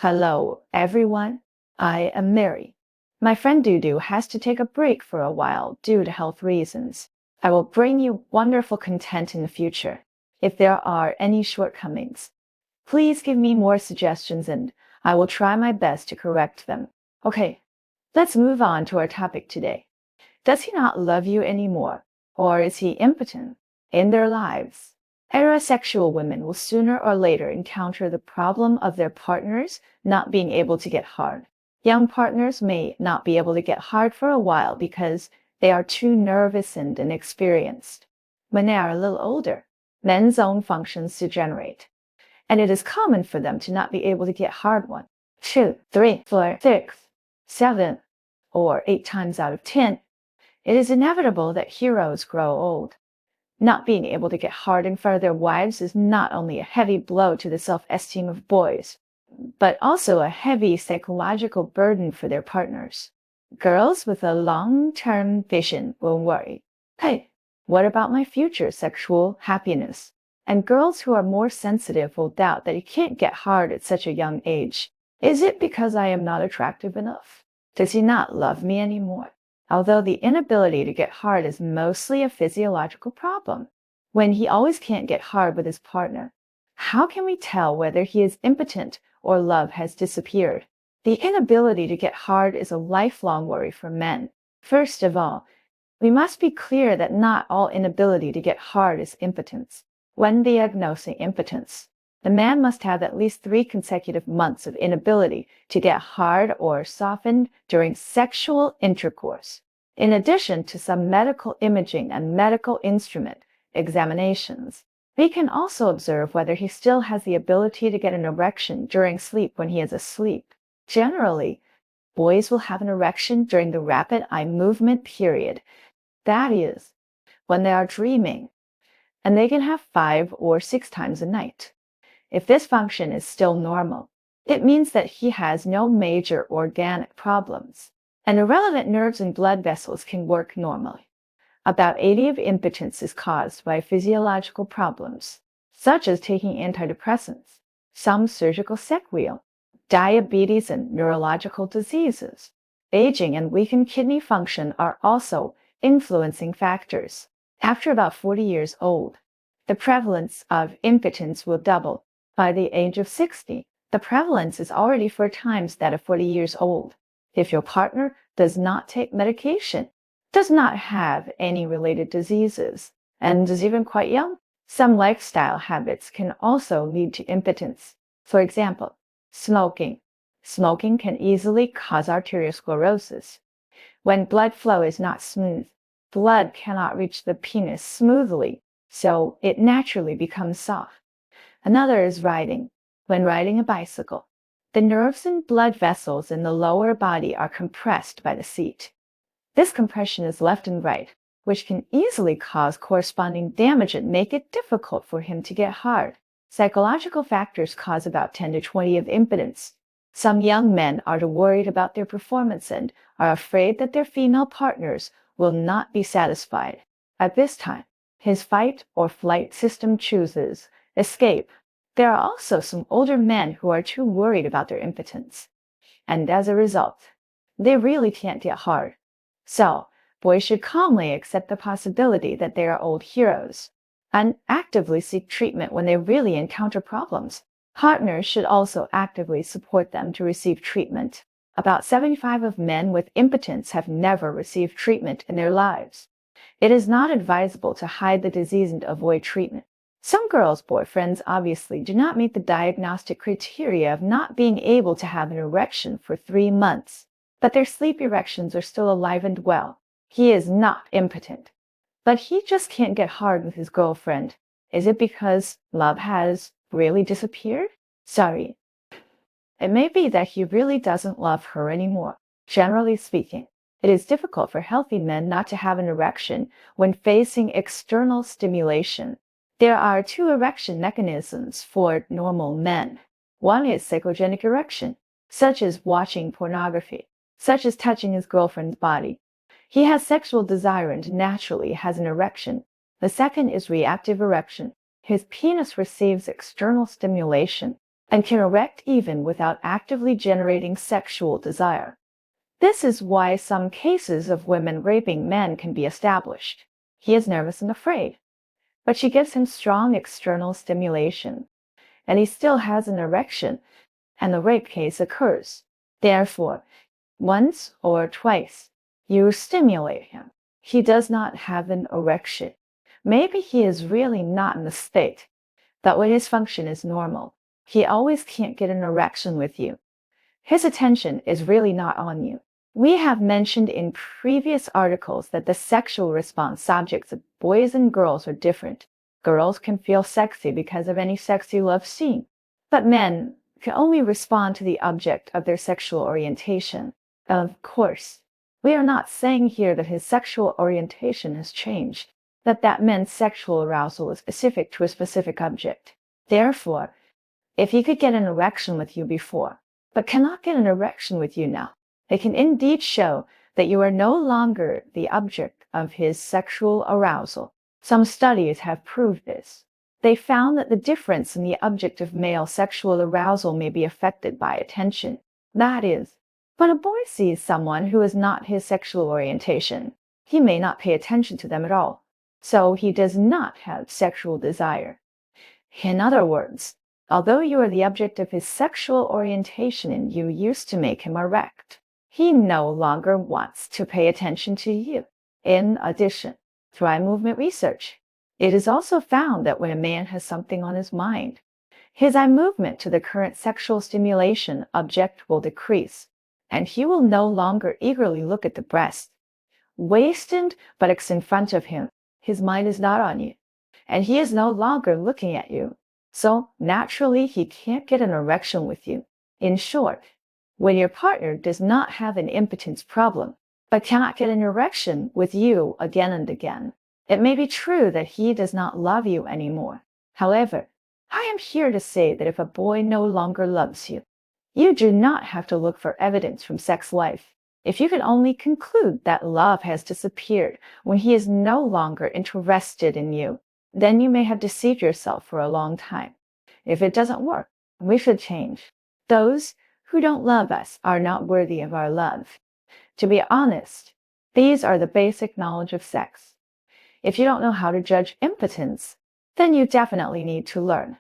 Hello, everyone. I am Mary. My friend Doudou has to take a break for a while due to health reasons. I will bring you wonderful content in the future. If there are any shortcomings, please give me more suggestions and I will try my best to correct them. Okay, let's move on to our topic today. Does he not love you anymore? Or is he impotent in their lives? Heterosexual women will sooner or later encounter the problem of their partners not being able to get hard. Young partners may not be able to get hard for a while because they are too nervous and inexperienced. When they are a little older, men's own functions degenerate, and it is common for them to not be able to get hard 1, 2, 3, 4, 6, 7, or 8 times out of 10. It is inevitable that heroes grow old. Not being able to get hard in front of their wives is not only a heavy blow to the self-esteem of boys, but also a heavy psychological burden for their partners. Girls with a long-term vision will worry, hey, what about my future sexual happiness? And girls who are more sensitive will doubt that he can't get hard at such a young age. Is it because I am not attractive enough? Does he not love me anymore? Although the inability to get hard is mostly a physiological problem, when he always can't get hard with his partner, how can we tell whether he is impotent or love has disappeared? The inability to get hard is a lifelong worry for men. First of all, we must be clear that not all inability to get hard is impotence. When diagnosing impotence, the man must have at least 3 consecutive months of inability to get hard or softened during sexual intercourse, in addition to some medical imaging and medical instrument examinations. We can also observe whether he still has the ability to get an erection during sleep when he is asleep. Generally, boys will have an erection during the rapid eye movement period, that is, when they are dreaming, and they can have 5 or 6 times a night. If this function is still normal, it means that he has no major organic problems, and the relevant nerves and blood vessels can work normally. About 80% of impotence is caused by physiological problems, such as taking antidepressants, some surgical sequelae, diabetes, and neurological diseases. Aging and weakened kidney function are also influencing factors. After about 40 years old, the prevalence of impotence will double. By the age of 60, the prevalence is already 4 times that of 40 years old. If your partner does not take medication, does not have any related diseases, and is even quite young, some lifestyle habits can also lead to impotence. For example, smoking. Smoking can easily cause arteriosclerosis. When blood flow is not smooth, blood cannot reach the penis smoothly, so it naturally becomes soft. Another is riding. When riding a bicycle, the nerves and blood vessels in the lower body are compressed by the seat. This compression is left and right, which can easily cause corresponding damage and make it difficult for him to get hard. Psychological factors cause about 10 to 20 of impotence. Some young men are worried about their performance and are afraid that their female partners will not be satisfied. At this time, his fight or flight system chooses escape. There are also some older men who are too worried about their impotence, and as a result, they really can't get hard. So, boys should calmly accept the possibility that they are old heroes, and actively seek treatment when they really encounter problems. Partners should also actively support them to receive treatment. About 75% of men with impotence have never received treatment in their lives. It is not advisable to hide the disease and avoid treatment. Some girls' boyfriends obviously do not meet the diagnostic criteria of not being able to have an erection for 3 months, but their sleep erections are still alive and well. He is not impotent, but he just can't get hard with his girlfriend. Is it because love has really disappeared? Sorry. It may be that he really doesn't love her anymore. Generally speaking, it is difficult for healthy men not to have an erection when facing external stimulation. There are 2 erection mechanisms for normal men. One is psychogenic erection, such as watching pornography, such as touching his girlfriend's body. He has sexual desire and naturally has an erection. The second is reactive erection. His penis receives external stimulation, and can erect even without actively generating sexual desire. This is why some cases of women raping men can be established. He is nervous and afraid, but she gives him strong external stimulation, and he still has an erection, and the rape case occurs. Therefore, once or twice, you stimulate him. He does not have an erection. Maybe he is really not in the state, but when his function is normal, he always can't get an erection with you. His attention is really not on you. We have mentioned in previous articles that the sexual response subjects of boys and girls are different. Girls can feel sexy because of any sex you love seeing, but men can only respond to the object of their sexual orientation. Of course, we are not saying here that his sexual orientation has changed, that man's sexual arousal is specific to a specific object. Therefore, if he could get an erection with you before, but cannot get an erection with you now, it can indeed show that you are no longer the object of his sexual arousal. Some studies have proved this. They found that the difference in the object of male sexual arousal may be affected by attention. That is, when a boy sees someone who is not his sexual orientation, he may not pay attention to them at all, so he does not have sexual desire. In other words, although you are the object of his sexual orientation and you used to make him erect, he no longer wants to pay attention to you. In addition, through eye movement research, it is also found that when a man has something on his mind, his eye movement to the current sexual stimulation object will decrease, and he will no longer eagerly look at the breast, waist, and buttocks in front of him. His mind is not on you, and he is no longer looking at you. So naturally, he can't get an erection with you. In short, when your partner does not have an impotence problem, but cannot get an erection with you again and again, it may be true that he does not love you anymore. However, I am here to say that if a boy no longer loves you, you do not have to look for evidence from sex life. If you can only conclude that love has disappeared when he is no longer interested in you, then you may have deceived yourself for a long time. If it doesn't work, we should change. Those who don't love us are not worthy of our love. To be honest, these are the basic knowledge of sex. If you don't know how to judge impotence, then you definitely need to learn.